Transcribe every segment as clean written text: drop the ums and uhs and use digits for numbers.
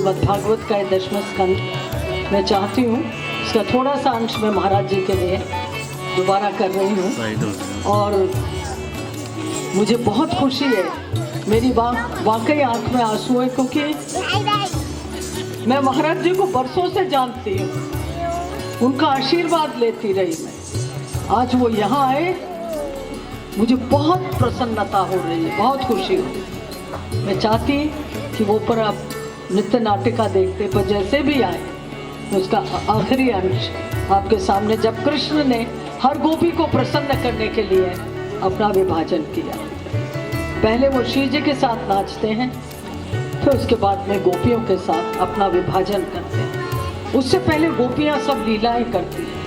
श्रीमद् भागवत का 10वां स्कंद मैं चाहती हूँ इसका थोड़ा सा अंश मैं महाराज जी के लिए दोबारा कर रही हूँ। और मुझे बहुत खुशी है, मेरी वाकई आंख में आंसू है, क्योंकि मैं महाराज जी को बरसों से जानती हूँ, उनका आशीर्वाद लेती रही मैं। आज वो यहाँ आए, मुझे बहुत प्रसन्नता हो रही है, बहुत खुशी हो रही है। मैं चाहती कि वो पर आप नृत्य नाटिका देखते, पर जैसे भी आए तो उसका आखिरी अंश आपके सामने, जब कृष्ण ने हर गोपी को प्रसन्न करने के लिए अपना विभाजन किया। पहले वो श्री जी के साथ नाचते हैं, फिर उसके बाद में गोपियों के साथ अपना विभाजन करते हैं। उससे पहले गोपियाँ सब लीलाएं करती हैं,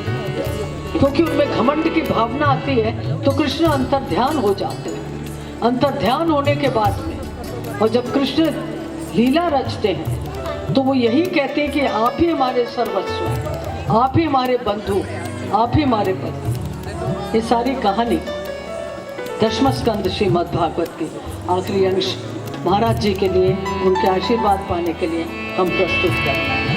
क्योंकि उनमें घमंड की भावना आती है तो कृष्ण अंतर्ध्यान हो जाते हैं। अंतर्ध्यान होने के बाद में और जब कृष्ण लीला रचते हैं तो वो यही कहते हैं कि आप ही हमारे सर्वस्व हैं, आप ही हमारे बंधु, आप ही हमारे पति। ये सारी कहानी 10वां स्कंद श्रीमद् भागवत के आखिरी अंश महाराज जी के लिए, उनके आशीर्वाद पाने के लिए हम प्रस्तुत कर रहे हैं।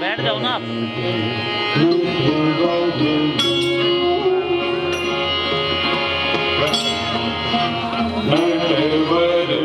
बैठ जाओ ना आप। नटवर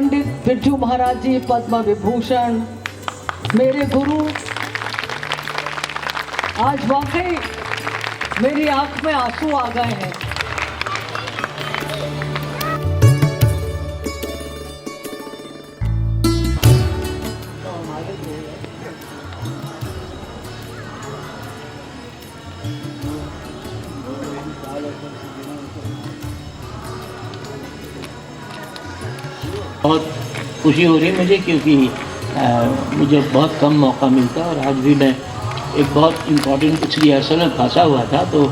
पंडित बिरजू महाराज जी पद्म विभूषण, मेरे गुरु, आज वाकई मेरी आंख में आंसू आ गए हैं। बहुत खुशी हो रही है मुझे, क्योंकि मुझे बहुत कम मौका मिलता और आज भी मैं एक बहुत इम्पोर्टेंट कुछ रिहर्सल में फंसा हुआ था, तो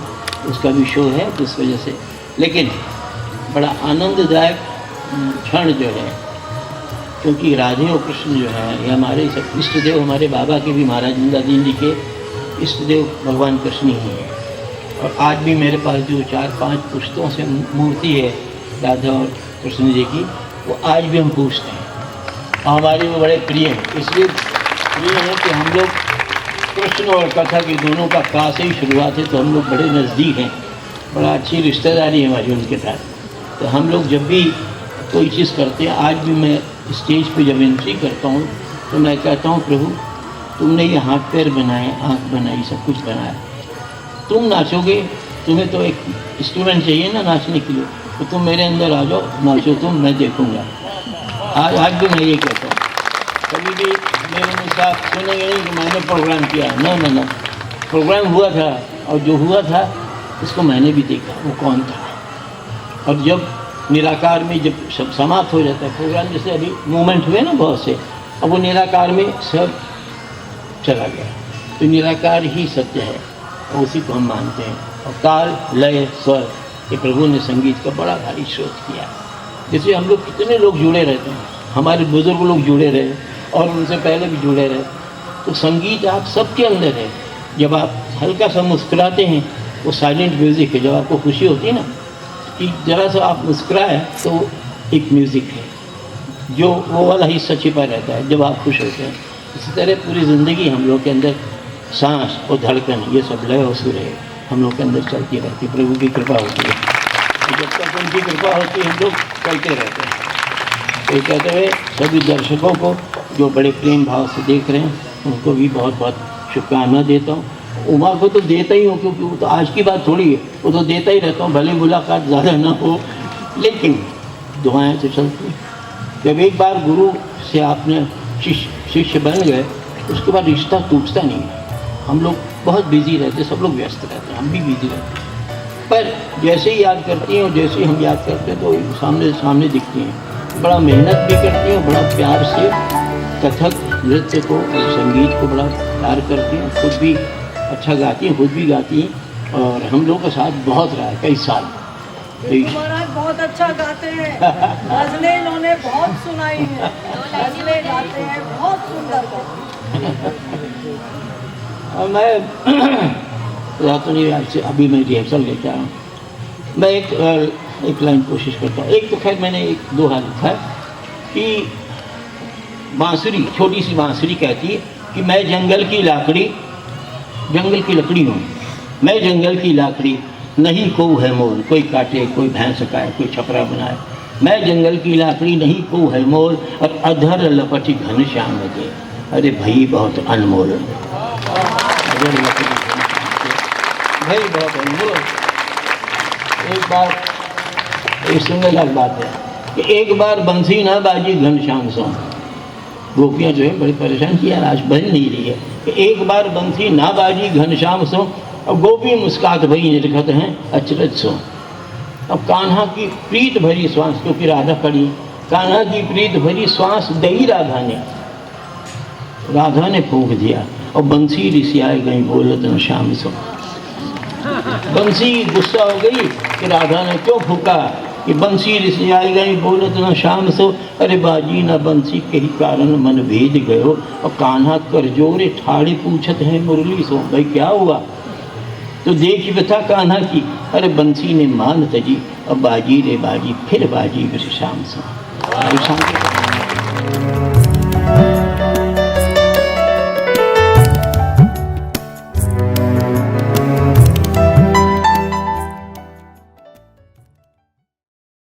उसका भी शो है, तो इस वजह से। लेकिन बड़ा आनंददायक क्षण जो है, क्योंकि राधे और कृष्ण जो है ये हमारे सब इष्ट देव, हमारे बाबा के भी, महाराज नंदादीन जी के इष्ट देव भगवान कृष्ण ही हैं। और आज भी मेरे पास जो 4-5 पुस्तकों से मूर्ति है राधा और कृष्ण जी की, वो आज भी हम पूछते हैं और हमारे वो बड़े प्रिय हैं। इसलिए प्रिय है कि हम लोग कृष्ण और कथा की दोनों का का से ही शुरुआत है, तो हम लोग बड़े नज़दीक हैं, बड़ा अच्छी रिश्तेदारी है हमारी उनके साथ। तो हम लोग जब भी कोई चीज़ करते हैं, आज भी मैं स्टेज पे जब एंट्री करता हूँ तो मैं कहता हूँ, प्रभु तुमने ये हाथ पैर बनाए, आँख बनाई, सब कुछ बनाया, तुम नाचोगे, तुम्हें तो एक इंस्ट्रूमेंट चाहिए ना नाचने के लिए, तो तुम मेरे अंदर आ जाओ, नाचो तुम, मैं देखूंगा। आज भी मैं ये कहता हूँ, कभी भी मेरे मुँह से आप सुनेंगे नहीं कि मैंने प्रोग्राम किया, ना, प्रोग्राम हुआ था, और जो हुआ था उसको मैंने भी देखा, वो कौन था। और जब निराकार में जब सब समाप्त हो जाता है प्रोग्राम, जैसे अभी मूवमेंट हुए ना बहुत से, अब वो निराकार में सब चला गया, तो निराकार ही सत्य है और उसी को हम मानते हैं। और ताल लय स्वर, ये प्रभु ने संगीत का बड़ा भारी स्रोत किया। जैसे हम लोग कितने लोग जुड़े रहते हैं, हमारे बुजुर्ग लोग जुड़े रहे और उनसे पहले भी जुड़े रहे, तो संगीत आप सबके अंदर है। जब आप हल्का सा मुस्कुराते हैं, वो साइलेंट म्यूज़िक है। जब आपको खुशी होती है ना कि ज़रा सा आप मुस्कुराए, तो एक म्यूज़िक है, जो वो वाला हिस्सा छिपा रहता है जब आप खुश होते हैं। इसी तरह पूरी ज़िंदगी हम लोग के अंदर सांस और धड़कन, ये सब लय और सुर है, हम लोग के अंदर चलती रहती है। प्रभु की कृपा होती है, जब तक उनकी कृपा होती है हम लोग चलते रहते हैं। तो कहते हुए सभी दर्शकों को जो बड़े प्रेम भाव से देख रहे हैं, उनको भी बहुत बहुत शुभकामना देता हूँ। उमा को तो देता ही हूँ, क्योंकि वो तो आज की बात थोड़ी है, वो तो देता ही रहता हूँ, भले मुलाकात ज़्यादा ना हो, लेकिन दुआएं तो चलती हैं। जब एक बार गुरु से आपने शिष्य बन गए, उसके बाद रिश्ता टूटता नहीं है। हम लोग बहुत बिजी रहते, सब लोग व्यस्त रहते हैं, हम भी बिजी रहते हैं, पर जैसे ही याद करती हैं और जैसे ही हम याद करते हैं तो सामने दिखती हैं। बड़ा मेहनत भी करती हैं, बड़ा प्यार से कथक नृत्य को, संगीत को बड़ा प्यार करती हैं, खुद भी अच्छा गाती हैं, खुद भी गाती हैं, और हम लोग का साथ बहुत रहा है कई साल। महाराज बहुत अच्छा गाते हैं, गजलें इन्होंने बहुत सुनाई हैं, गजलें गाते हैं, बहुत सुंदर गाते हैं। और मैं रातों नहीं, आपसे अभी मैं रिहर्सल लेके आया हूँ। मैं एक लाइन कोशिश करता हूँ। एक तो खैर मैंने एक दोहा लिखा है कि बांसुरी, छोटी सी बांसुरी कहती है कि मैं जंगल की लकड़ी हूँ, मैं जंगल की लाकड़ी, नहीं को है मोल, कोई काटे, कोई भैंस खाए, कोई छपरा बनाए। मैं जंगल की लाकड़ी, नहीं को है मोल, और अधर लपटी घन श्याम लगे, अरे भाई बहुत अनमोल, अधर लपटी भाई बहुत अनमोल। एक बार एक सुंदर लाल बात है कि एक बार बंसी ना बाजी घनश्याम सो, गोपियाँ जो है बड़ी परेशान की, यार आज बन नहीं रही है, कि एक बार बंसी ना बाजी घनश्याम सो, और गोपी मुस्कात भई निर्घत हैं अचरज सो। अब कान्हा की प्रीत भरी श्वास, क्योंकि राधा खड़ी, कान्हा की प्रीत भरी श्वास दई राधा ने फूंक दिया, और बंसी रिसियाए गई बोलत न श्याम सो। बंसी गुस्सा हो गई कि राधा ने क्यों फूका, कि बंसी रिसियाई गई बोलत न श्याम सो, अरे बाजी न बंसी के ही कारण मन भेद गयो, और कान्हा कर जोरे ठाड़ी पूछत है मुरली सो। भाई क्या हुआ, तो देखी व्यथा कान्हा की, अरे बंसी ने मान तजी, और बाजी रे बाजी फिर बाजी श्याम सो।